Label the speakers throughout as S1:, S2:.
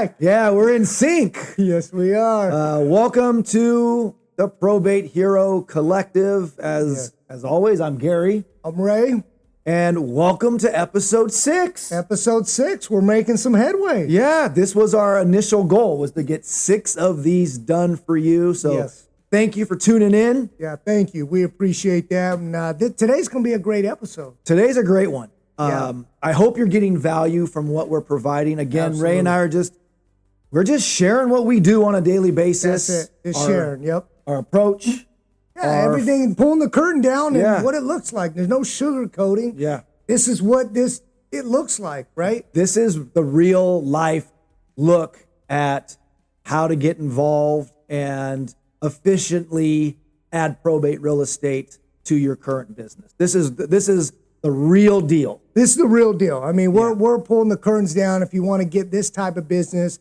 S1: back.
S2: Yeah, we're in sync.
S1: Yes, we are.
S2: Welcome to the Probate Hero Collective. As always, I'm Gary.
S1: I'm Ray.
S2: And welcome to episode 6.
S1: Episode 6. We're making some headway.
S2: Yeah, this was our initial goal, was to get 6 of these done for you. So thank you for tuning in.
S1: Yeah, thank you. We appreciate that. And today's going to be a great episode.
S2: Today's a great one. I hope you're getting value from what we're providing. Again,
S1: Absolutely.
S2: Ray and I we're just sharing what we do on a daily basis.
S1: That's it. Just sharing. Yep.
S2: Our approach.
S1: Yeah, everything, pulling the curtain down and what it looks like. There's no sugarcoating.
S2: Yeah.
S1: This is what it looks like, right?
S2: This is the real life look at how to get involved and efficiently add probate real estate to your current business. This is the real deal.
S1: This is the real deal. I mean, we're pulling the curtains down if you want to get this type of business,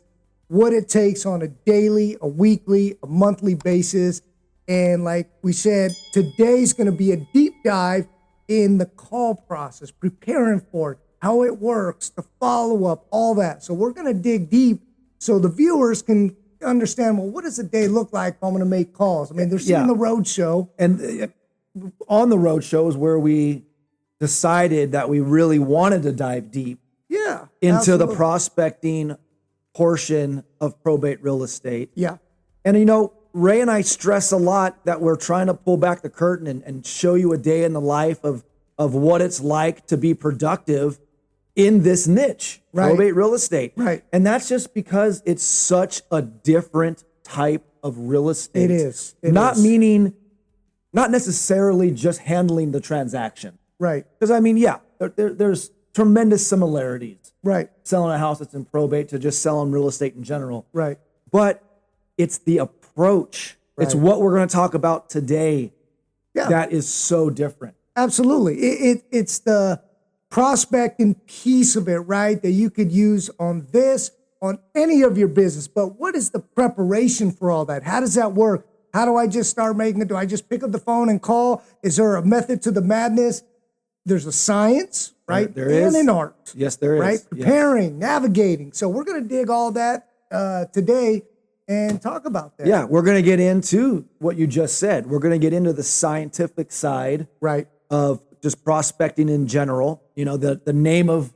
S1: what it takes on a daily, a weekly, a monthly basis. And like we said, today's going to be a deep dive in the call process, preparing for it, how it works, the follow-up, all that. So we're going to dig deep so the viewers can understand, well, what does a day look like if I'm going to make calls? I mean, they're seeing the road show.
S2: And on the road show is where we decided that we really wanted to dive deep into the prospecting portion of probate real estate.
S1: Yeah.
S2: And, Ray and I stress a lot that we're trying to pull back the curtain and show you a day in the life of what it's like to be productive in this niche, probate real estate.
S1: Right.
S2: And that's just because it's such a different type of real estate.
S1: It is.
S2: Not necessarily just handling the transaction.
S1: Right.
S2: Because, there's tremendous similarities.
S1: Right.
S2: Selling a house that's in probate to just selling real estate in general.
S1: Right.
S2: But it's the approach. Right. It's what we're going to talk about today that is so different.
S1: Absolutely. It's the prospecting piece of it, right, that you could use on any of your business. But what is the preparation for all that? How does that work? How do I just start making it? Do I just pick up the phone and call? Is there a method to the madness? There's a science, right?
S2: There is.
S1: And an art.
S2: Yes, there is.
S1: Right? Preparing, navigating. So we're going to dig all that today and talk about that.
S2: Yeah, we're going to get into what you just said. We're going to get into the scientific side of just prospecting in general. The name of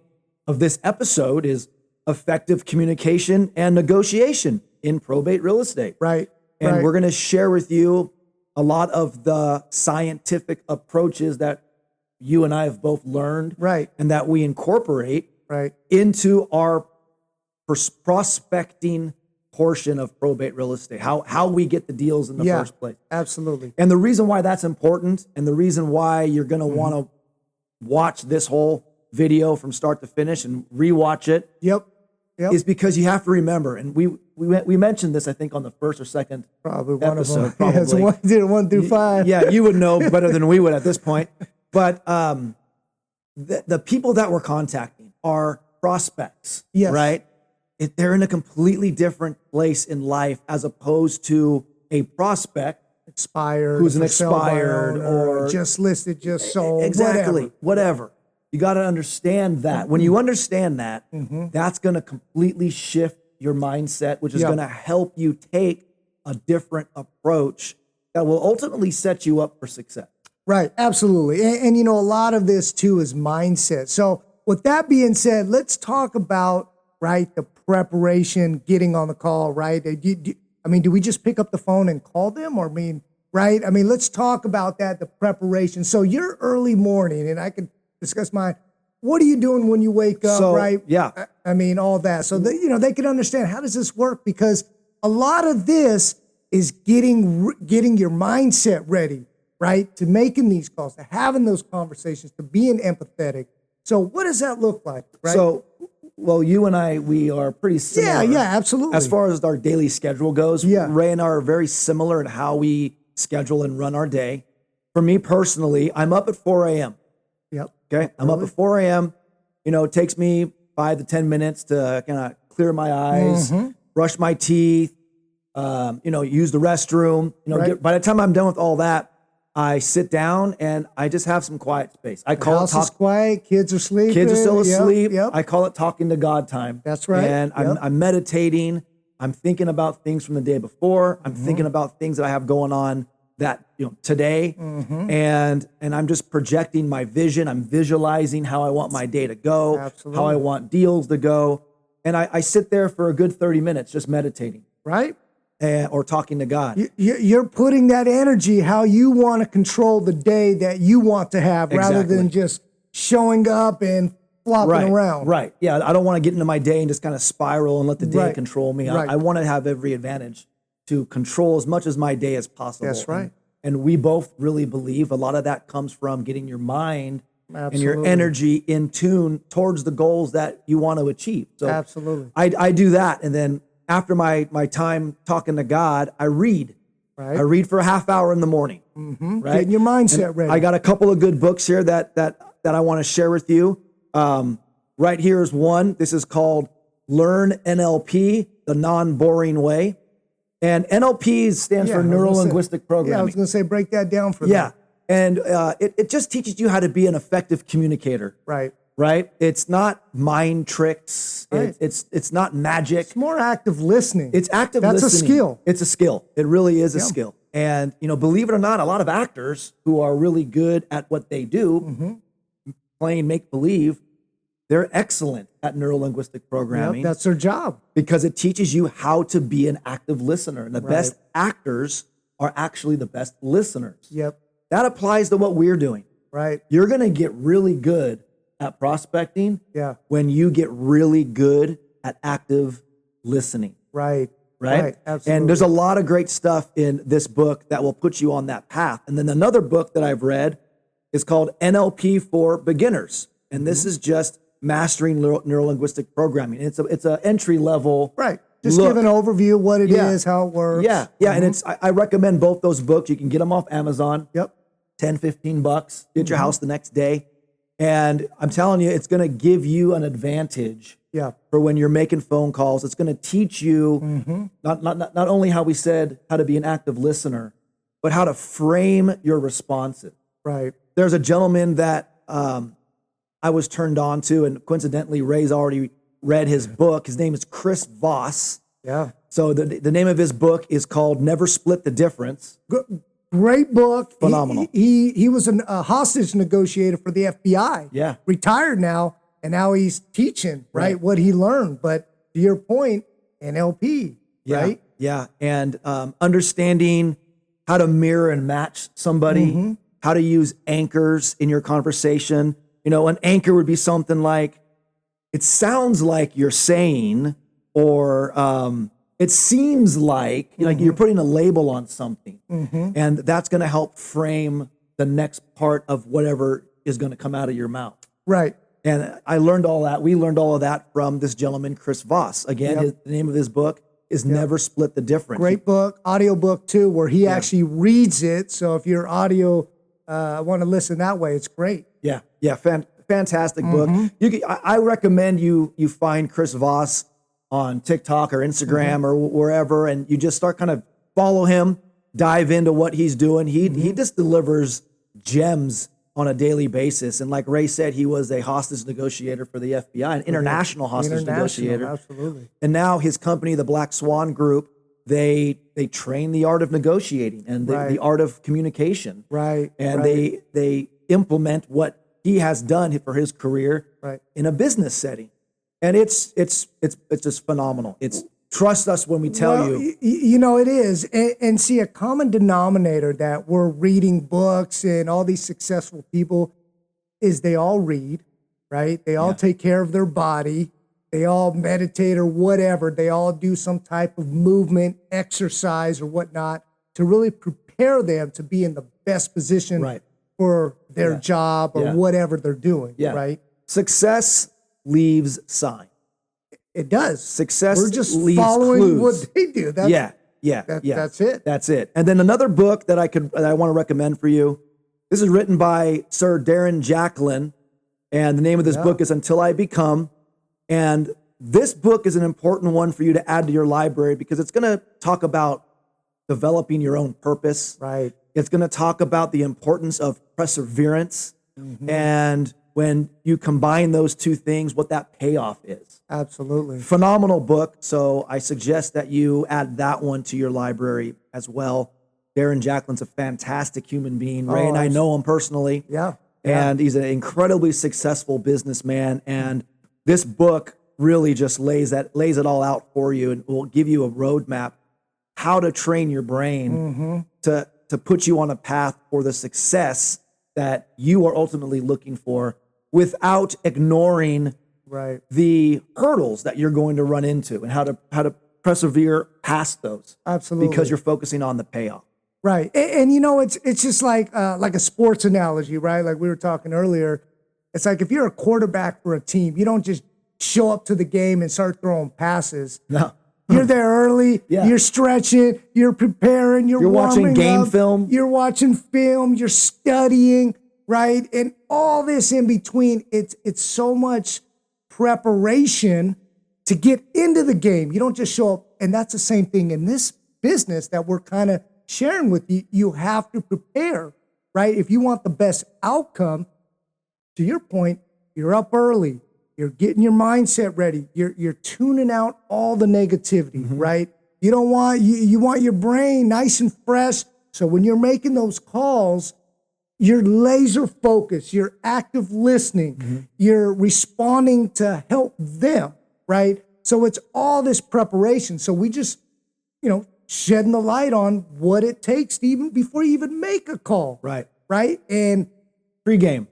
S2: this episode is Effective Communication and Negotiation in Probate Real Estate.
S1: Right.
S2: And we're going to share with you a lot of the scientific approaches that you and I have both learned, and that we incorporate into our prospecting portion of probate real estate, how we get the deals in the first place.
S1: Absolutely.
S2: And the reason why that's important, and the reason why you're going to want to watch this whole video from start to finish and rewatch it, is because you have to remember, and we mentioned this, I think, on the first or second episode.
S1: Yeah, so did it 1 through 5.
S2: Yeah, you would know better than we would at this point. But the people that we're contacting are prospects, right? They're in a completely different place in life as opposed to a prospect who's an expired or
S1: just listed, just sold,
S2: whatever. You got to understand that. When you understand that, that's going to completely shift your mindset, which is going to help you take a different approach that will ultimately set you up for success.
S1: Right, absolutely. And a lot of this too is mindset. So with that being said, let's talk about, the preparation, getting on the call, right? Do we just pick up the phone and call them? Or let's talk about that, the preparation. So your early morning, and I can discuss mine. What are you doing when you wake up, right?
S2: Yeah.
S1: All that. So that, they can understand, how does this work? Because a lot of this is getting your mindset ready, right? To making these calls, to having those conversations, to being empathetic. So what does that look like, right?
S2: So, well, you and I, we are pretty similar.
S1: Yeah, absolutely.
S2: As far as our daily schedule goes, Ray and I are very similar in how we schedule and run our day. For me personally, I'm up at 4 a.m.
S1: Yep.
S2: Okay. I'm up at 4 a.m. It takes me 5 to 10 minutes to kind of clear my eyes, brush my teeth, use the restroom. By the time I'm done with all that, I sit down and I just have some quiet space. I call
S1: house is quiet. Kids are sleeping.
S2: Kids are still asleep.
S1: Yep.
S2: I call it talking to God time.
S1: That's right.
S2: And I'm meditating. I'm thinking about things from the day before. I'm thinking about things that I have going on that, today. And I'm just projecting my vision. I'm visualizing how I want my day to go, how I want deals to go. And I sit there for a good 30 minutes just meditating.
S1: Right.
S2: Or talking to God.
S1: You're putting that energy how you want to control the day that you want to have rather than just showing up and flopping around.
S2: Right. Yeah. I don't want to get into my day and just kind of spiral and let the day control me.
S1: Right.
S2: I want to have every advantage to control as much as my day as possible.
S1: That's right.
S2: And we both really believe a lot of that comes from getting your mind and your energy in tune towards the goals that you want to achieve. So
S1: absolutely.
S2: I do that. And then after my time talking to God, I read. Right. I read for a half hour in the morning. Right.
S1: Getting your mindset ready.
S2: I got a couple of good books here that I want to share with you. Right here is one. This is called Learn NLP, the Non-Boring Way. And NLP stands for Neuro-Linguistic Programming.
S1: Yeah, I was going to say, break that down for them.
S2: Yeah. And it just teaches you how to be an effective communicator.
S1: Right.
S2: Right? It's not mind tricks. Right. It's not magic.
S1: It's more active listening.
S2: It's active listening.
S1: That's a skill.
S2: It's a skill. It really is a skill. And, believe it or not, a lot of actors who are really good at what they do, playing make-believe, they're excellent at neuro-linguistic programming.
S1: That's their job.
S2: Because it teaches you how to be an active listener. And the best actors are actually the best listeners.
S1: Yep.
S2: That applies to what we're doing.
S1: Right.
S2: You're going to get really good at prospecting when you get really good at active listening.
S1: Right.
S2: Absolutely. And there's a lot of great stuff in this book that will put you on that path. And then another book that I've read is called NLP for Beginners. And this is just mastering neuro-linguistic programming. It's an entry level.
S1: Right. Just give an overview of what it is, how it works.
S2: Yeah. And I recommend both those books. You can get them off Amazon.
S1: Yep.
S2: $10-15. Get your house the next day. And I'm telling you, it's going to give you an advantage for when you're making phone calls. It's going to teach you not only how to be an active listener, but how to frame your responses.
S1: Right.
S2: There's a gentleman that I was turned on to, and coincidentally, Ray's already read his book. His name is Chris Voss.
S1: Yeah.
S2: So the name of his book is called Never Split the Difference.
S1: Great book.
S2: Phenomenal.
S1: He was a hostage negotiator for the FBI.
S2: Yeah.
S1: Retired now, and now he's teaching, what he learned. But to your point, NLP, right?
S2: Yeah. And understanding how to mirror and match somebody, how to use anchors in your conversation. An anchor would be something like, it sounds like you're saying, or it seems like, you're putting a label on something. And that's going to help frame the next part of whatever is going to come out of your mouth.
S1: Right.
S2: And I learned all that. We learned all of that from this gentleman, Chris Voss. Again, the name of his book is Never Split the Difference.
S1: Great book, audio book too, where he actually reads it. So if you're audio, want to listen that way, it's great.
S2: Yeah. Fantastic book. I recommend you find Chris Voss on TikTok or Instagram or wherever, and you just start kind of follow him, dive into what he's doing. He just delivers gems on a daily basis. And like Ray said, he was a hostage negotiator for the FBI, an international hostage negotiator.
S1: Absolutely.
S2: And now his company, the Black Swan Group, they train the art of negotiating and the art of communication.
S1: Right.
S2: And they implement what he has done for his career in a business setting. And it's just phenomenal. It's trust us when we tell you.
S1: It is. And see, a common denominator that we're reading books and all these successful people is they all read, right? They all take care of their body. They all meditate or whatever. They all do some type of movement, exercise or whatnot to really prepare them to be in the best position for their job or whatever they're doing, right?
S2: Success leaves sign.
S1: It does.
S2: Success
S1: We're just
S2: leaves
S1: following
S2: clues.
S1: what they do. That's it.
S2: That's it. And then another book that I want to recommend for you. This is written by Sir Darren Jacklin, and the name of this book is Until I Become. And this book is an important one for you to add to your library because it's going to talk about developing your own purpose.
S1: Right.
S2: It's going to talk about the importance of perseverance. And when you combine those two things, what that payoff is.
S1: Absolutely.
S2: Phenomenal book. So I suggest that you add that one to your library as well. Darren Jacqueline's a fantastic human being. Ray and I know him personally.
S1: Yeah.
S2: And he's an incredibly successful businessman. And this book really just lays it all out for you and will give you a roadmap how to train your brain to put you on a path for the success that you are ultimately looking for without ignoring the hurdles that you're going to run into and how to persevere past those.
S1: Absolutely.
S2: Because you're focusing on the payoff.
S1: Right. And you know, it's just like a sports analogy, right? Like we were talking earlier. It's like if you're a quarterback for a team, you don't just show up to the game and start throwing passes.
S2: No.
S1: You're there early, you're stretching, you're preparing, you're
S2: watching game film.
S1: You're watching film, you're studying, right? And all this in between, it's so much preparation to get into the game. You don't just show up, and that's the same thing in this business that we're kind of sharing with you. You have to prepare, right? If you want the best outcome, to your point, you're up early. You're getting your mindset ready. You're tuning out all the negativity, right? You don't want you want your brain nice and fresh. So when you're making those calls, you're laser focused. You're active listening. You're responding to help them, right? So it's all this preparation. So we just, shedding the light on what it takes to even before you even make a call, right? And
S2: Pre-game.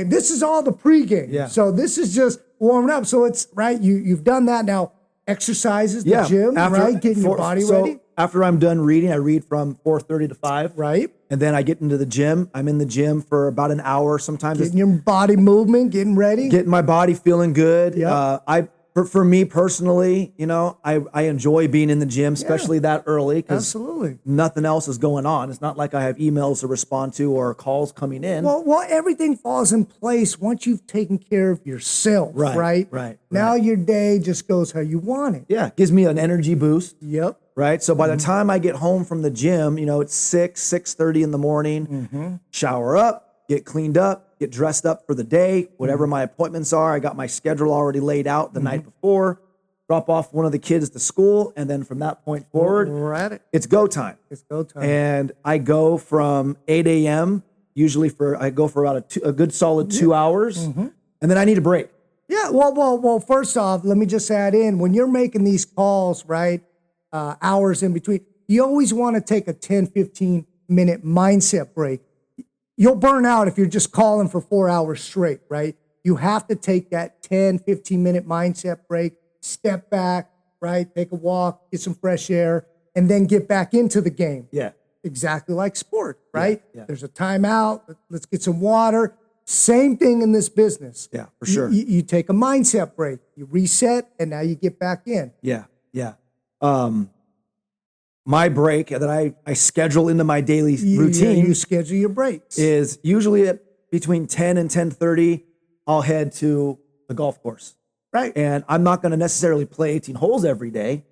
S1: This is all the pregame.
S2: Yeah.
S1: So this is just warming up. So it's right. You've done that now. Exercises, the gym, right? Getting your body ready.
S2: After I'm done reading, I read from 4:30 to 5.
S1: Right.
S2: And then I get into the gym. I'm in the gym for about an hour. Sometimes
S1: getting your body movement, getting ready.
S2: Getting my body feeling good.
S1: Yep.
S2: For me personally, I enjoy being in the gym, especially that early, because nothing else is going on. It's not like I have emails to respond to or calls coming in.
S1: Well, everything falls in place once you've taken care of yourself, right? Now your day just goes how you want it.
S2: Yeah, gives me an energy boost.
S1: Yep.
S2: Right. So by the time I get home from the gym, it's 6:30 in the morning, shower up, get cleaned up, get dressed up for the day, whatever my appointments are. I got my schedule already laid out the night before, drop off one of the kids to school. And then from that point forward, it's go time.
S1: It's go time.
S2: And I go from 8 a.m. usually I go for about a good solid 2 hours. And then I need a break.
S1: Yeah. Well, first off, let me just add in, when you're making these calls, right, hours in between, you always want to take a 10, 15-minute mindset break. You'll burn out if you're just calling for 4 hours straight, right? You have to take that 10, 15-minute mindset break, step back, right? Take a walk, get some fresh air, and then get back into the game.
S2: Yeah.
S1: Exactly like sport, right?
S2: Yeah.
S1: There's a timeout. Let's get some water. Same thing in this business.
S2: Yeah, for sure.
S1: You take a mindset break, you reset, and now you get back in.
S2: Yeah. My break that I schedule into my daily routine.
S1: You schedule your breaks.
S2: Is usually at between 10 and 10:30, I'll head to the golf course.
S1: Right.
S2: And I'm not going to necessarily play 18 holes every day.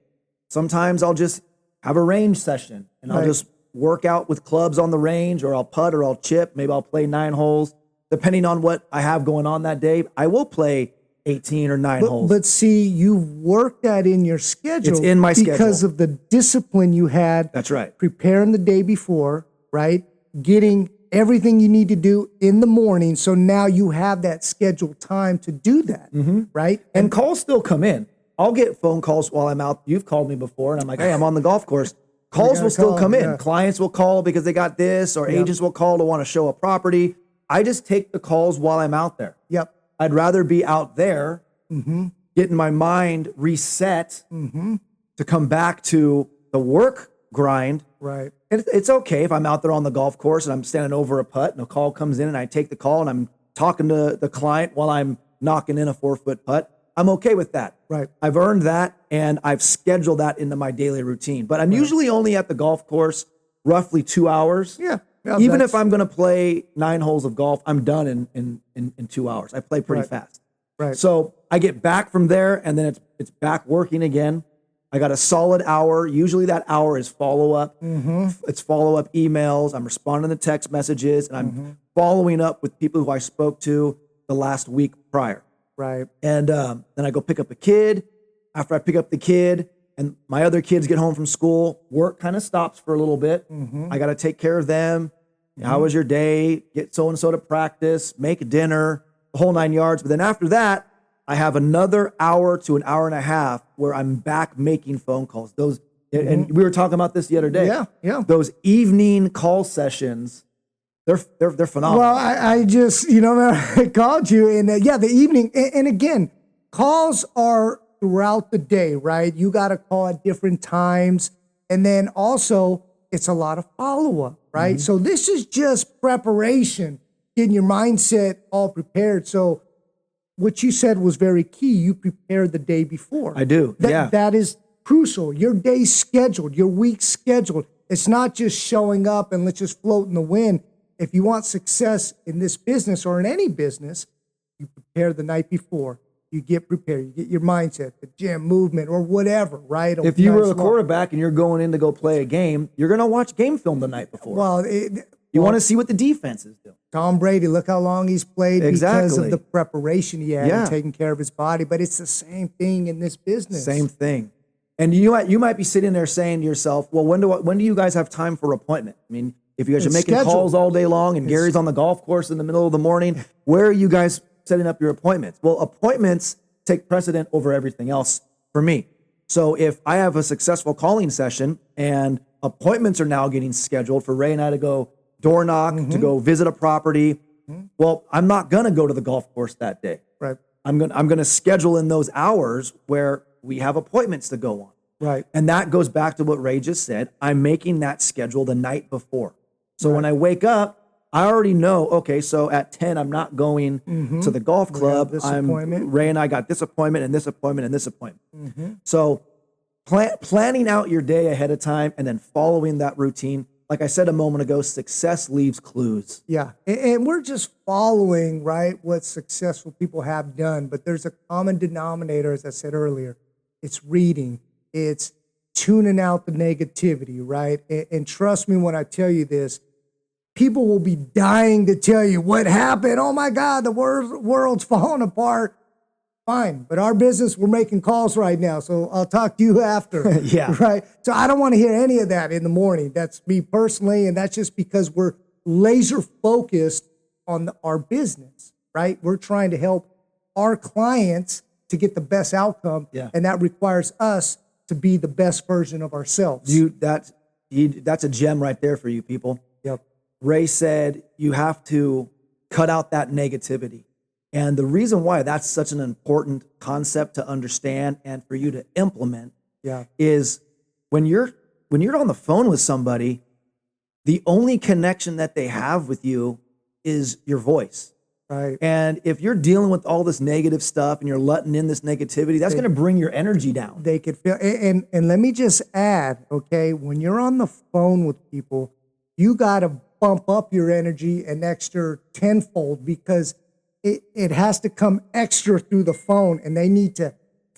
S2: Sometimes I'll just have a range session and I'll just work out with clubs on the range, or I'll putt, or I'll chip. Maybe I'll play 9 holes. Depending on what I have going on that day, I will play 18 or 9 holes.
S1: But see, you work that in your schedule.
S2: It's in my schedule.
S1: Because of the discipline you had.
S2: That's right. Preparing
S1: the day before, right? Getting everything you need to do in the morning. So now you have that scheduled time to do that, right?
S2: And calls still come in. I'll get phone calls while I'm out. You've called me before, and I'm like, hey, I'm on the golf course. Calls will still come in. Clients will call because they got this, or agents will call to want to show a property. I just take the calls while I'm out there.
S1: Yep.
S2: I'd rather be out there, getting my mind reset to come back to the work grind.
S1: Right.
S2: And it's okay if I'm out there on the golf course and I'm standing over a putt and a call comes in and I take the call and I'm talking to the client while I'm knocking in a 4-foot putt. I'm okay with that.
S1: Right.
S2: I've earned that and I've scheduled that into my daily routine. But I'm usually only at the golf course roughly 2 hours.
S1: Yeah.
S2: Even if I'm going to play 9 holes of golf, I'm done in 2 hours. I play pretty fast.
S1: Right.
S2: So I get back from there and then it's back working again. I got a solid hour. Usually that hour is follow-up. It's follow-up emails. I'm responding to text messages, and I'm following up with people who I spoke to the last week prior.
S1: Right.
S2: And then I go pick up the kid. After I pick up the kid and my other kids get home from school, work kind of stops for a little bit. I got to take care of them. How was your day? Get so-and-so to practice, make dinner, the whole 9 yards. But then after that, I have another hour to an hour and a half where I'm back making phone calls. Those, and we were talking about this the other day.
S1: Yeah.
S2: Those evening call sessions, they're phenomenal.
S1: Well, I just, I called you, and the evening, and again, calls are throughout the day, right? You got to call at different times, and then also it's a lot of follow-up, right? So this is just preparation, getting your mindset all prepared. So what you said was very key. You prepare the day before.
S2: I do.
S1: That is crucial. Your day's scheduled, your week's scheduled. It's not just showing up and let's just float in the wind. If you want success in this business or in any business, you prepare the night before. You get prepared. You get your mindset, the gym, movement, or whatever, right?
S2: If you were a quarterback and you're going in to go play a game, you're going to watch game film the night before.
S1: Well,
S2: you want to see what the defense is doing.
S1: Tom Brady, look how long he's played because of the preparation he had and taking care of his body. But it's the same thing in this business.
S2: Same thing. And you might be sitting there saying to yourself, well, when do you guys have time for appointment? I mean, if you guys are making calls all day long and Gary's on the golf course in the middle of the morning, where are you guys setting up your appointments? Well, appointments take precedent over everything else for me. So if I have a successful calling session and appointments are now getting scheduled for Ray and I to go door knock, to go visit a property, well, I'm not going to go to the golf course that day.
S1: Right.
S2: I'm going to schedule in those hours where we have appointments to go on.
S1: Right.
S2: And that goes back to what Ray just said. I'm making that schedule the night before. So when I wake up, I already know, okay, so at 10, I'm not going to the golf club. Ray and I got this appointment and this appointment and this appointment. So planning out your day ahead of time and then following that routine. Like I said a moment ago, success leaves clues.
S1: Yeah. And we're just following, right, what successful people have done. But there's a common denominator, as I said earlier. It's reading. It's tuning out the negativity, right? And trust me when I tell you this, people will be dying to tell you what happened. Oh, my God, the world's falling apart. Fine. But our business, we're making calls right now. So I'll talk to you after.
S2: Yeah.
S1: Right. So I don't want to hear any of that in the morning. That's me personally. And that's just because we're laser focused on our business, right? We're trying to help our clients to get the best outcome.
S2: Yeah.
S1: And that requires us to be the best version of ourselves.
S2: That's a gem right there for you people.
S1: Yep.
S2: Ray said you have to cut out that negativity. And the reason why that's such an important concept to understand and for you to implement is when you're on the phone with somebody, the only connection that they have with you is your voice.
S1: Right.
S2: And if you're dealing with all this negative stuff and you're letting in this negativity, that's going to bring your energy down.
S1: They could feel, and let me just add, okay, when you're on the phone with people, you got to bump up your energy an extra tenfold because it has to come extra through the phone, and they need to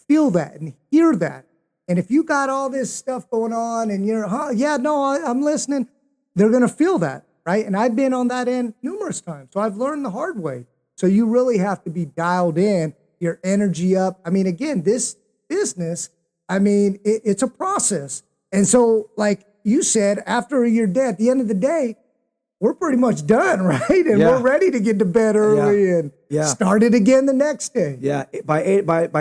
S1: feel that and hear that. And if you got all this stuff going on and you're, I'm listening, they're going to feel that, right? And I've been on that end numerous times, so I've learned the hard way. So you really have to be dialed in, your energy up. I mean, again, this business, it's a process. And so, like you said, after you're dead, at the end of the day, we're pretty much done, right? And we're ready to get to bed early and start it again the next day.
S2: Yeah, by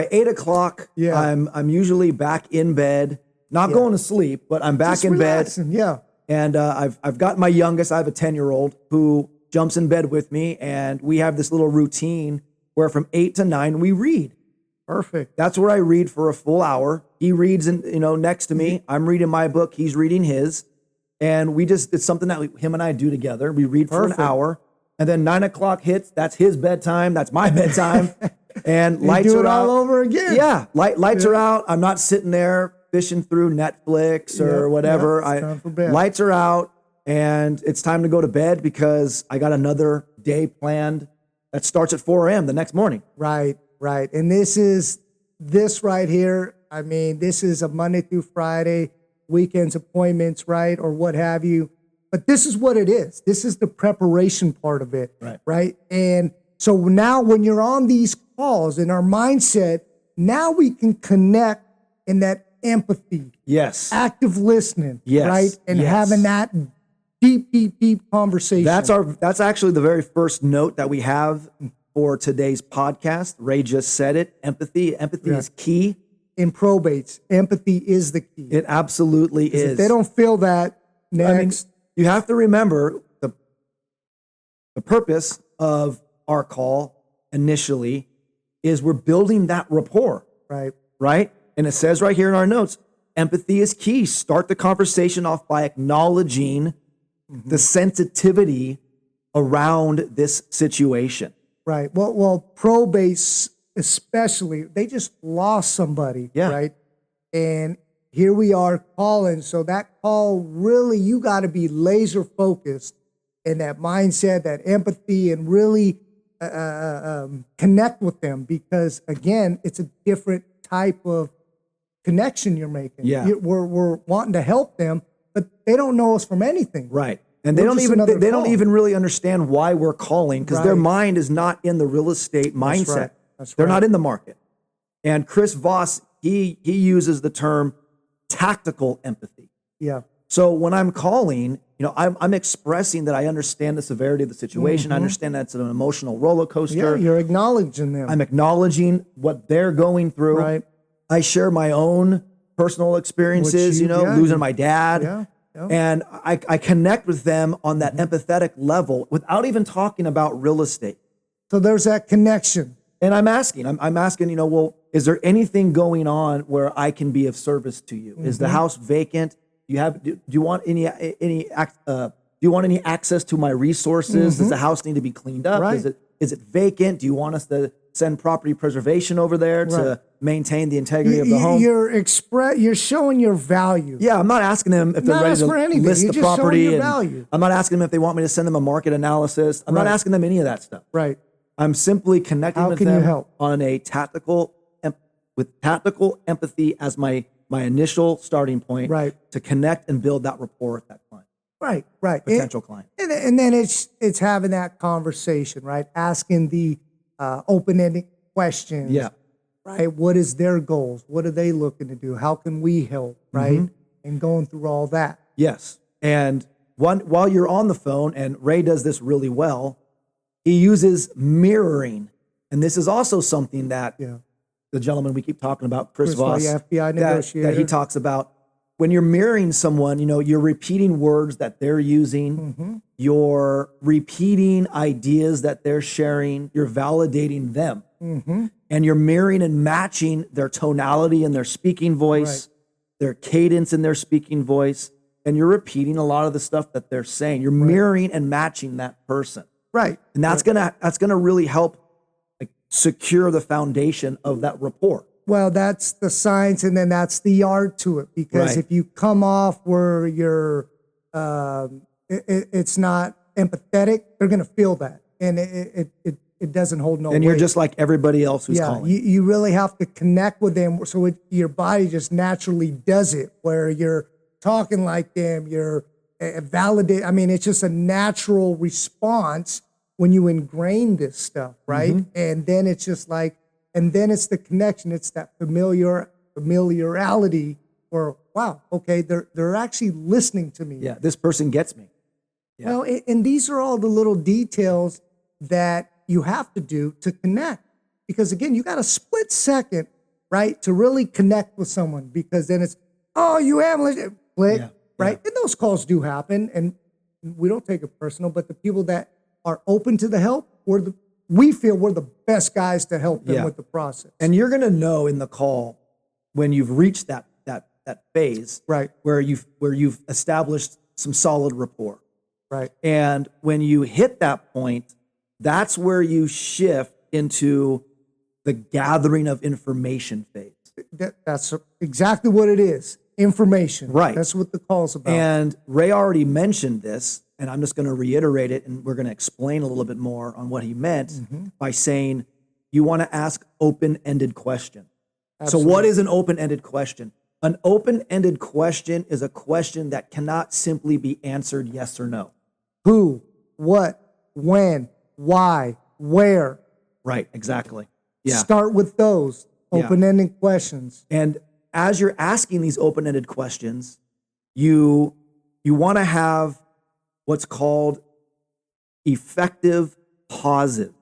S2: 8 o'clock, I'm usually back in bed, not going to sleep, but I'm back in
S1: relaxing,
S2: bed. Yeah, and I've got my youngest. I have a 10-year-old who jumps in bed with me, and we have this little routine where from 8 to 9 we read.
S1: Perfect.
S2: That's where I read for a full hour. He reads, next to me. I'm reading my book. He's reading his. And it's something that him and I do together. We read for an hour, and then 9 o'clock hits. That's his bedtime. That's my bedtime. And lights
S1: do
S2: are
S1: it
S2: out.
S1: all over again.
S2: Yeah, lights are out. I'm not sitting there fishing through Netflix or whatever.
S1: It's time for bed.
S2: Lights are out, and it's time to go to bed because I got another day planned that starts at 4 a.m. the next morning.
S1: Right. And this right here, I mean, this is a Monday through Friday, weekends appointments, right? Or what have you. But this is what it is. This is the preparation part of it, right? And so now when you're on these calls in our mindset, now we can connect in that empathy.
S2: Yes.
S1: Active listening,
S2: yes.
S1: right? And
S2: yes.
S1: having that deep conversation.
S2: That's actually the very first note that we have for today's podcast. Ray just said it. Empathy is key.
S1: In probates, empathy is the key.
S2: It absolutely is.
S1: If they don't feel that, next.
S2: You have to remember the purpose of our call initially is we're building that rapport. Right? And it says right here in our notes, empathy is key. Start the conversation off by acknowledging the sensitivity around this situation.
S1: Right. Well, probates especially, they just lost somebody, right? And here we are calling. So that call, really, you got to be laser focused in that mindset, that empathy, and really connect with them, because again, it's a different type of connection you're making. We're wanting to help them, but they don't know us from anything.
S2: Right. And they don't even really understand why we're calling, because their mind is not in the real estate mindset. They're not in the market. And Chris Voss, he uses the term tactical empathy. So when I'm calling, I'm expressing that I understand the severity of the situation. I understand that it's an emotional roller coaster.
S1: You're acknowledging them.
S2: I'm acknowledging what they're going through. I share my own personal experiences, losing my dad. And I connect with them on that empathetic level without even talking about real estate.
S1: So there's that connection.
S2: And I'm asking, well, is there anything going on where I can be of service to you? Is the house vacant? Do you want any access to my resources? Does the house need to be cleaned up? Is it vacant? Do you want us to send property preservation over there to maintain the integrity of the home?
S1: You're showing your value.
S2: Yeah, I'm not asking them if they're ready to list the property. I'm not asking them if they want me to send them a market analysis. I'm not asking them any of that stuff. I'm simply connecting with them on a tactical empathy as my initial starting point to connect and build that rapport with that client. Potential client.
S1: And then it's having that conversation, right? Asking the open-ended questions. Right? What is their goals? What are they looking to do? How can we help? Right? And going through all that.
S2: Yes. And while you're on the phone, and Ray does this really well, he uses mirroring. And this is also something that the gentleman we keep talking about, Chris Voss,
S1: FBI negotiator,
S2: that he talks about. When you're mirroring someone, you're repeating words that they're using. You're repeating ideas that they're sharing. You're validating them. And you're mirroring and matching their tonality in their speaking voice, their cadence in their speaking voice. And you're repeating a lot of the stuff that they're saying. You're mirroring and matching that person. And that's gonna really help secure the foundation of that rapport.
S1: Well, that's the science, and then that's the art to it. Because if you come off where you're, it's not empathetic, they're going to feel that, and it doesn't hold no weight.
S2: And you're just like everybody else who's calling.
S1: You really have to connect with them, so your body just naturally does it. Where you're talking like them, you're validate. I mean, it's just a natural response when you ingrain this stuff, right? And then it's just like. And then it's the connection. It's that familiarity where, wow, okay, they're actually listening to me.
S2: Yeah, this person gets me.
S1: Well, and these are all the little details that you have to do to connect. Because again, you got a split second, right, to really connect with someone. Because then it's, oh, you have click, right? And those calls do happen, and we don't take it personal. But the people that are open to the help, we feel we're the best guys to help them with the process.
S2: And you're going to know in the call when you've reached that phase, where you've established some solid rapport. And when you hit that point, that's where you shift into the gathering of information phase.
S1: That's exactly what it is. Information. That's what the call's about.
S2: And Ray already mentioned this, and I'm just going to reiterate it, and we're going to explain a little bit more on what he meant by saying you want to ask open-ended questions. So what is an open-ended question? An open-ended question is a question that cannot simply be answered yes or no.
S1: Who, what, when, why, where.
S2: Right, exactly. Yeah.
S1: Start with those open-ended questions.
S2: And as you're asking these open-ended questions, you want to have what's called effective pauses.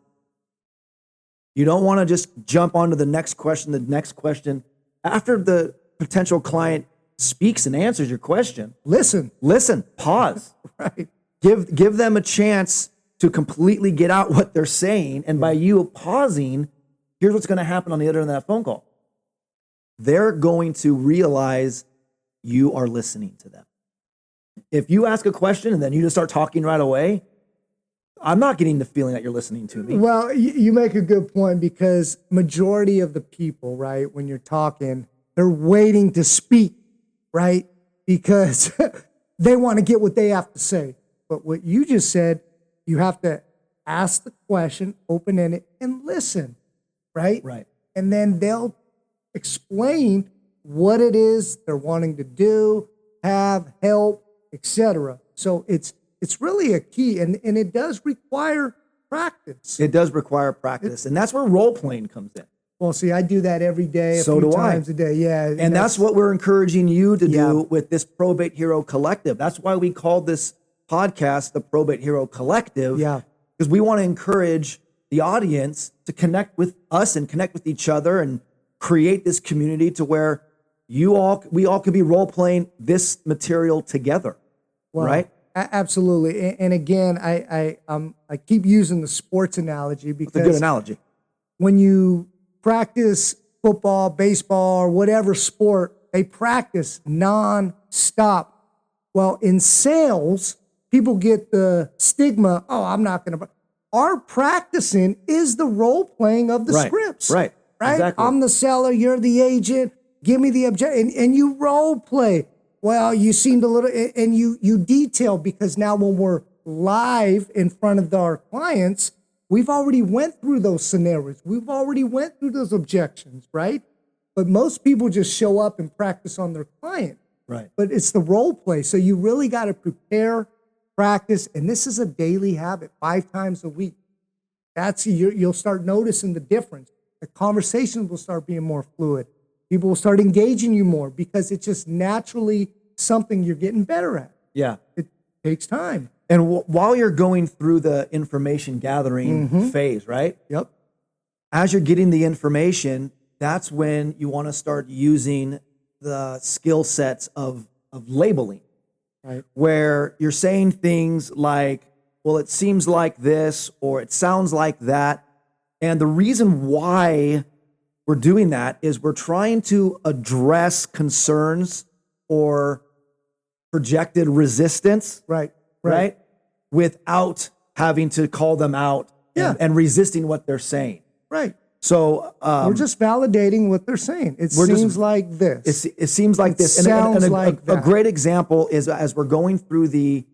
S2: You don't want to just jump onto the next question. After the potential client speaks and answers your question, listen, pause.
S1: Right.
S2: Give them a chance to completely get out what they're saying. And by you pausing, here's what's going to happen on the other end of that phone call. They're going to realize you are listening to them. If you ask a question and then you just start talking right away, I'm not getting the feeling that you're listening to me.
S1: Well, you make a good point, because majority of the people, right, when you're talking, they're waiting to speak, right? Because they want to get what they have to say. But what you just said, you have to ask the question, open-ended, and listen, right?
S2: Right.
S1: And then they'll explain what it is they're wanting to do, have, help, etc. So it's really a key, and it does require practice.
S2: It does require practice, and that's where role-playing comes in.
S1: Well, see, I do that every day, a few times a day. Yeah.
S2: And that's what we're encouraging you to do with this Probate Hero Collective. That's why we called this podcast the Probate Hero Collective.
S1: Yeah.
S2: Because we want to encourage the audience to connect with us and connect with each other and create this community to where we all could be role-playing this material together.
S1: Well,
S2: right?
S1: Absolutely. And again, I keep using the sports analogy because
S2: it's a good analogy.
S1: When you practice football, baseball, or whatever sport, they practice non-stop. Well, in sales, people get the stigma, I'm not going to. Our practicing is the role playing of the scripts.
S2: Right. Exactly.
S1: I'm the seller, you're the agent, give me the object, and you role play. Well, you seemed a little, and you detail, because now when we're live in front of our clients, we've already went through those scenarios. We've already went through those objections, right? But most people just show up and practice on their client.
S2: Right.
S1: But it's the role play. So you really got to prepare, practice, and this is a daily habit, 5 times a week. You'll start noticing the difference. The conversations will start being more fluid. People will start engaging you more, because it's just naturally something you're getting better at.
S2: Yeah.
S1: It takes time.
S2: And while you're going through the information gathering phase, right?
S1: Yep.
S2: As you're getting the information, that's when you want to start using the skill sets of labeling,
S1: right?
S2: Where you're saying things like, well, it seems like this, or it sounds like that. And the reason why we're doing that is we're trying to address concerns or projected resistance.
S1: Right.
S2: Without having to call them out and resisting what they're saying.
S1: Right.
S2: So
S1: we're just validating what they're saying. It seems like this.
S2: It seems like this.
S1: Sounds like that.
S2: A great example is as we're going through the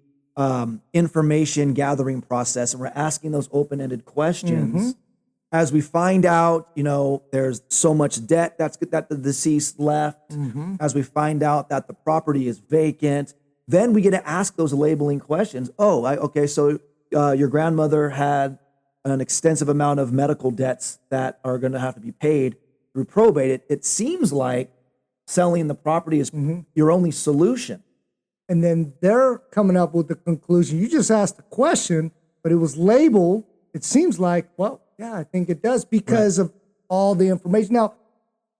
S2: information gathering process and we're asking those open-ended questions, as we find out, there's so much debt that the deceased left, as we find out that the property is vacant, then we get to ask those labeling questions. So your grandmother had an extensive amount of medical debts that are going to have to be paid through probate. It seems like selling the property is your only solution.
S1: And then they're coming up with the conclusion. You just asked the question, but it was labeled. It seems like, well, yeah, I think it does, because of all the information. Now,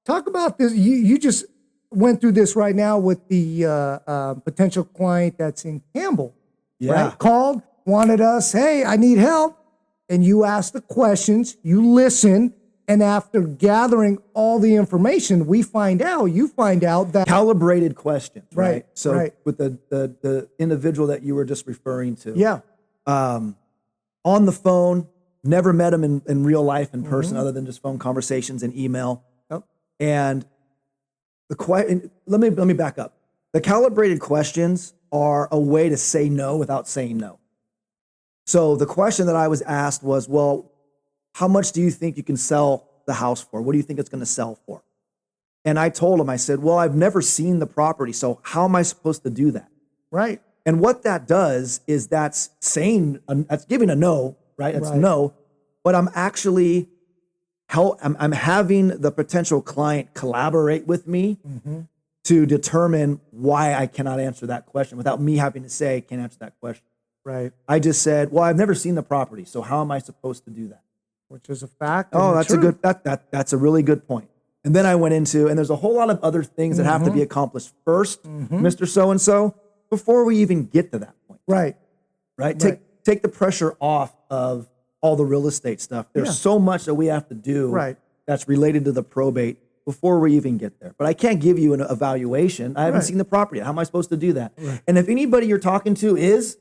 S1: talk about this. You just went through this right now with the potential client that's in Campbell.
S2: Yeah.
S1: Right? Called, wanted us, hey, I need help. And you ask the questions, you listen, and after gathering all the information, you find out that
S2: calibrated questions, right?
S1: Right.
S2: So with the individual that you were just referring to.
S1: Yeah.
S2: On the phone, never met him in real life in person other than just phone conversations and email.
S1: Yep.
S2: And let me back up. The calibrated questions are a way to say no without saying no. So the question that I was asked was, well, how much do you think you can sell the house for? What do you think it's going to sell for? And I told him, I said, well, I've never seen the property, so how am I supposed to do that?
S1: Right.
S2: And what that does is that's giving a no, right? It's no, but I'm actually I'm having the potential client collaborate with me to determine why I cannot answer that question without me having to say, I can't answer that question.
S1: Right.
S2: I just said, well, I've never seen the property, so how am I supposed to do that?
S1: Which is a fact.
S2: Oh, that's that's a really good point. And then I went into, and there's a whole lot of other things that have to be accomplished first, Mr. So-and-so, before we even get to that point.
S1: Right.
S2: Take the pressure off of all the real estate stuff. There's so much that we have to do that's related to the probate before we even get there. But I can't give you an evaluation. I haven't seen the property. How am I supposed to do that? Right. And if anybody you're talking to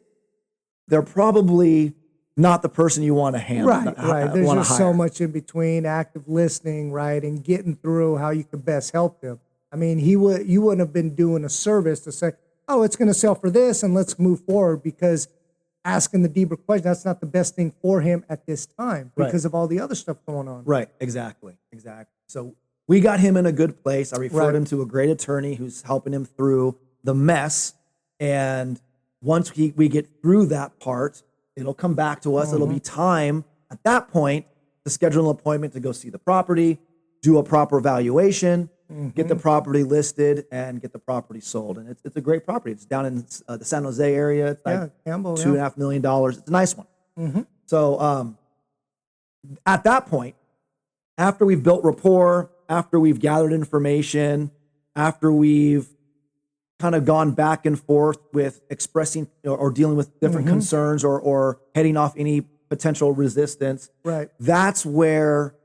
S2: they're probably not the person you want to handle.
S1: Right. There's just so much in between active listening, right, and getting through how you could best help them. I mean, you wouldn't have been doing a service to say, oh, it's going to sell for this and let's move forward, because asking the deeper question, that's not the best thing for him at this time because of all the other stuff going on.
S2: Right, exactly. So we got him in a good place. I referred him to a great attorney who's helping him through the mess. And once we get through that part, it'll come back to us. It'll be time at that point to schedule an appointment to go see the property, do a proper valuation, get the property listed, and get the property sold. And it's a great property. It's down in the San Jose area. It's like
S1: Campbell,
S2: $2.5 million. It's a nice one. So at that point, after we've built rapport, after we've gathered information, after we've kind of gone back and forth with expressing or dealing with different concerns or heading off any potential resistance, that's where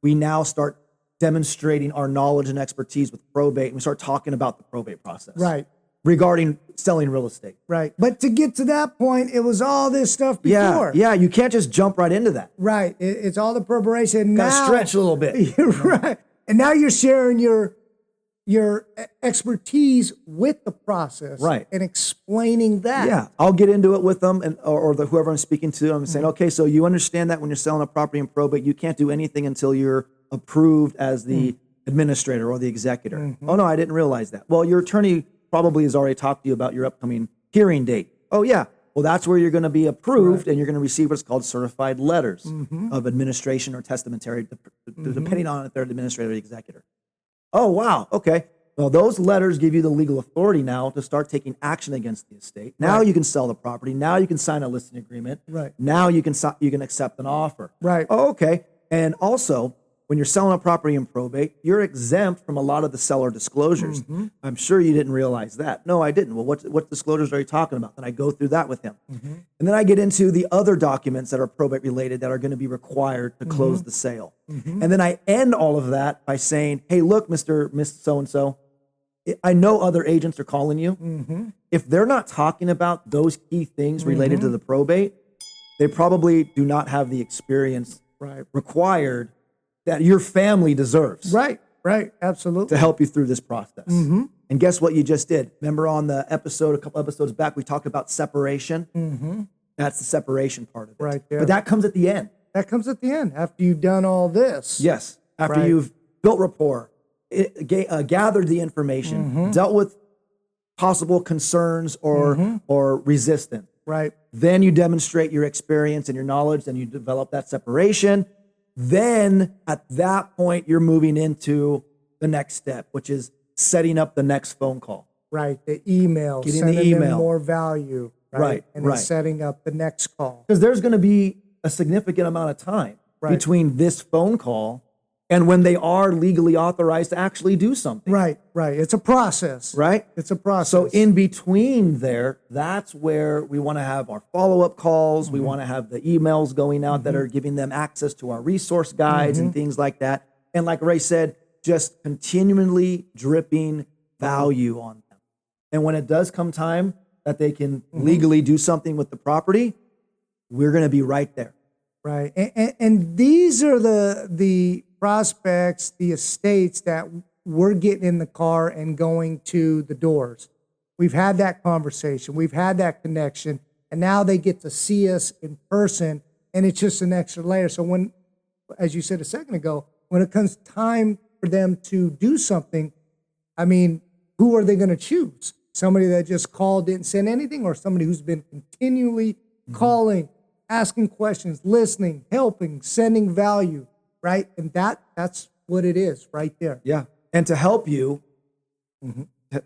S2: we now start demonstrating our knowledge and expertise with probate, and we start talking about the probate process. Regarding selling real estate.
S1: But to get to that point, it was all this stuff before.
S2: Yeah, you can't just jump right into that.
S1: It's all the preparation.
S2: Gotta stretch a little bit.
S1: Right. And now you're sharing your expertise with the process. And explaining that.
S2: Yeah, I'll get into it with them or whoever I'm speaking to. I'm saying, okay, so you understand that when you're selling a property in probate, you can't do anything until you're approved as the administrator or the executor. Oh, no, I didn't realize that. Well, your attorney probably has already talked to you about your upcoming hearing date. Oh, yeah. Well, that's where you're going to be approved and you're going to receive what's called certified letters of administration or testamentary, depending on if they're the administrator or the executor. Oh, wow. Okay. Well, those letters give you the legal authority now to start taking action against the estate. Now you can sell the property. Now you can sign a listing agreement. Now you can accept an offer. Oh, okay. And also, when you're selling a property in probate, you're exempt from a lot of the seller disclosures. I'm sure you didn't realize that. No, I didn't. Well, what disclosures are you talking about? And I go through that with him. And then I get into the other documents that are probate related that are going to be required to close the sale. And then I end all of that by saying, hey, look, Miss So-and-so, I know other agents are calling you. If they're not talking about those key things related to the probate, they probably do not have the experience required that your family deserves.
S1: Absolutely.
S2: To help you through this process. And guess what you just did? Remember on the episode, a couple episodes back, we talked about separation? That's the separation part of it.
S1: There.
S2: But that comes at the end.
S1: That comes at the end, after you've done all this.
S2: Yes. After you've built rapport, gathered the information, dealt with possible concerns or resistance. Then you demonstrate your experience and your knowledge, and you develop that separation. Then at that point, you're moving into the next step, which is setting up the next phone call.
S1: The email,
S2: getting
S1: sending
S2: the email.
S1: them more value. And then setting up the next call.
S2: Because there's going to be a significant amount of time between this phone call and when they are legally authorized to actually do something.
S1: It's a process. It's a process.
S2: So in between there, that's where we want to have our follow-up calls. We want to have the emails going out that are giving them access to our resource guides and things like that. And like Ray said, just continually dripping value on them. And when it does come time that they can legally do something with the property, we're going to be right there.
S1: And these are the prospects, the estates that we're getting in the car and going to the doors. We've had that conversation. We've had that connection. And now they get to see us in person, and it's just an extra layer. So when, as you said a second ago, when it comes time for them to do something, I mean, who are they going to choose? Somebody that just called, didn't send anything, or somebody who's been continually calling, asking questions, listening, helping, sending value, right? And that's what it is right there.
S2: Yeah. And to help you,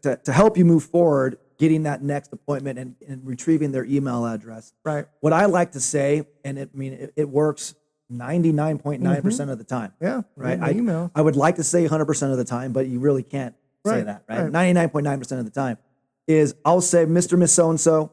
S2: to help you move forward, getting that next appointment and retrieving their email address.
S1: Right.
S2: What I like to say, and it works 99.9% of the time.
S1: Yeah.
S2: Right.
S1: Email.
S2: I would like to say 100% of the time, but you really can't say that, right? 99.9% of the time is I'll say, Mr. Miss So-and-so.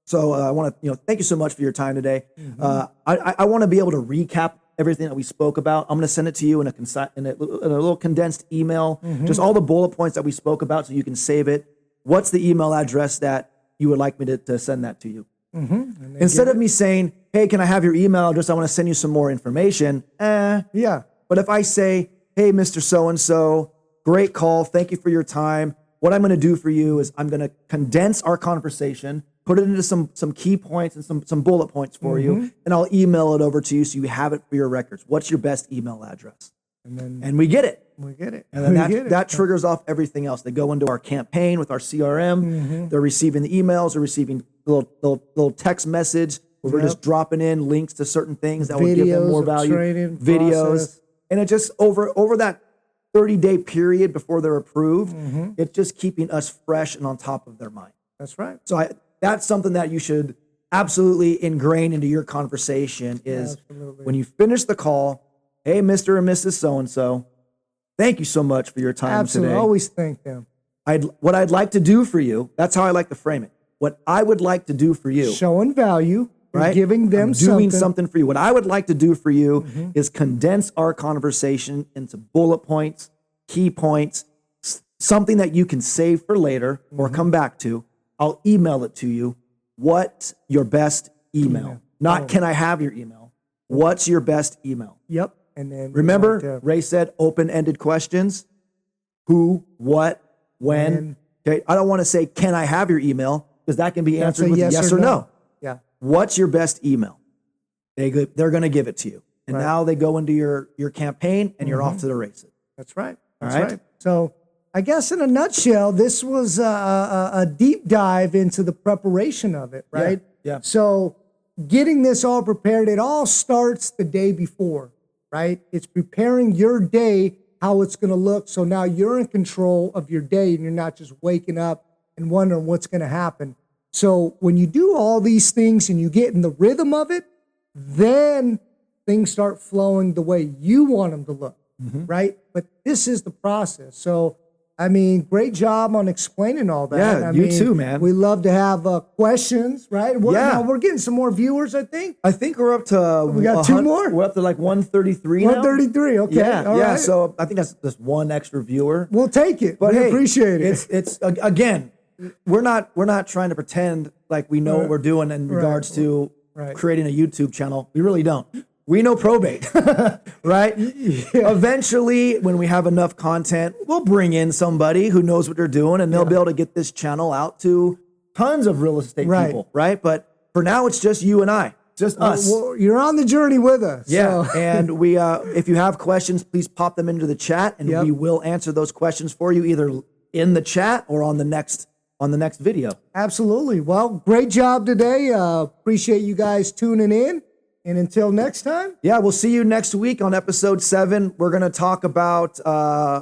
S2: So I want to, thank you so much for your time today. I want to be able to recap everything that we spoke about. I'm going to send it to you in a little condensed email, just all the bullet points that we spoke about so you can save it. What's the email address that you would like me to send that to you? Instead of me saying, hey, can I have your email address? I want to send you some more information.
S1: Yeah.
S2: But if I say, hey, Mr. So-and-so, great call. Thank you for your time. What I'm going to do for you is I'm going to condense our conversation, put it into some key points and some bullet points for you, and I'll email it over to you so you have it for your records. What's your best email address? And we get it.
S1: We get it.
S2: And then that triggers off everything else. They go into our campaign with our CRM. They're receiving the emails. They're receiving little text message where we're just dropping in links to certain things that will give them more value. Videos. And it just over that 30-day period before they're approved, it's just keeping us fresh and on top of their mind.
S1: That's right.
S2: So that's something that you should absolutely ingrain into your conversation is when you finish the call, hey, Mr. and Mrs. So-and-so, thank you so much for your time today.
S1: Always thank them.
S2: What I'd like to do for you, that's how I like to frame it. What I would like to do for you.
S1: Showing value,
S2: right?
S1: Giving them
S2: doing something for you. What I would like to do for you is condense our conversation into bullet points, key points, something that you can save for later or come back to. I'll email it to you. What's your best email? Not can I have your email? What's your best email?
S1: Yep. And then
S2: remember, Ray said open-ended questions. Who, what, when. Okay. I don't want to say, can I have your email? Because that can be answered with yes or no.
S1: Yeah.
S2: What's your best email? They're going to give it to you. And now they go into your campaign and you're off to the races.
S1: That's right. That's right. So I guess in a nutshell, this was a deep dive into the preparation of it, right?
S2: Yeah.
S1: So getting this all prepared, it all starts the day before, right? It's preparing your day, how it's going to look. So now you're in control of your day and you're not just waking up and wondering what's going to happen. So when you do all these things and you get in the rhythm of it, then things start flowing the way you want them to look, right? But this is the process. So, I mean, great job on explaining all that.
S2: Yeah, you too, man.
S1: We love to have questions, right? Now we're getting some more viewers, I think.
S2: I think we're up to...
S1: We got two more?
S2: We're up to like 133 now.
S1: 133, okay.
S2: Yeah,
S1: all right.
S2: So I think that's just one extra viewer.
S1: We'll take it.
S2: But
S1: we
S2: hey,
S1: appreciate it.
S2: It's again, we're not trying to pretend like we know what we're doing in regards to creating a YouTube channel. We really don't. We know probate, right? Eventually, when we have enough content, we'll bring in somebody who knows what they're doing, and they'll be able to get this channel out to tons of real estate people, right? But for now, it's just you and I, just us.
S1: Well, you're on the journey with us.
S2: Yeah, so. And we, if you have questions, please pop them into the chat, and we will answer those questions for you either in the chat or on the next video.
S1: Absolutely. Well, great job today. Appreciate you guys tuning in. And until next time.
S2: Yeah, we'll see you next week on episode 7. We're going to talk about,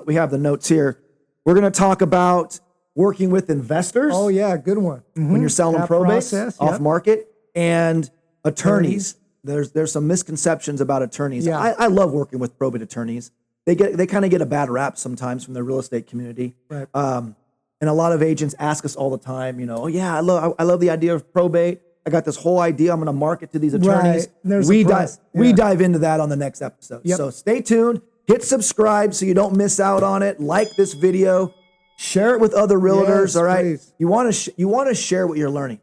S2: we have the notes here. We're going to talk about working with investors.
S1: Oh, yeah, good one.
S2: When you're selling probates off market, and attorneys. There's some misconceptions about attorneys. Yeah. I love working with probate attorneys. They kind of get a bad rap sometimes from the real estate community. Right. And a lot of agents ask us all the time, oh yeah, I love the idea of probate. I got this whole idea. I'm going to market to these attorneys.
S1: Right.
S2: We dive into that on the next episode. Yep. So stay tuned. Hit subscribe so you don't miss out on it. Like this video. Share it with other realtors. All right. Please. You want to share what you're learning.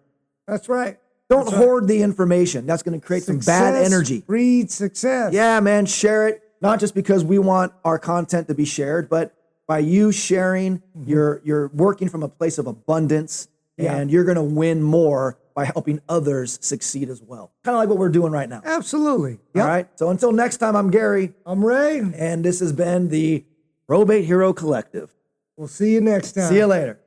S1: That's right.
S2: Don't hoard the information. That's going to create some bad energy.
S1: Breed success.
S2: Yeah, man. Share it. Not just because we want our content to be shared, but by you sharing, you're working from a place of abundance, and you're going to win more by helping others succeed as well. Kind of like what we're doing right now.
S1: Absolutely.
S2: Yep. All right. So until next time, I'm Gary.
S1: I'm Ray.
S2: And this has been the Probate Hero Collective.
S1: We'll see you next time.
S2: See you later.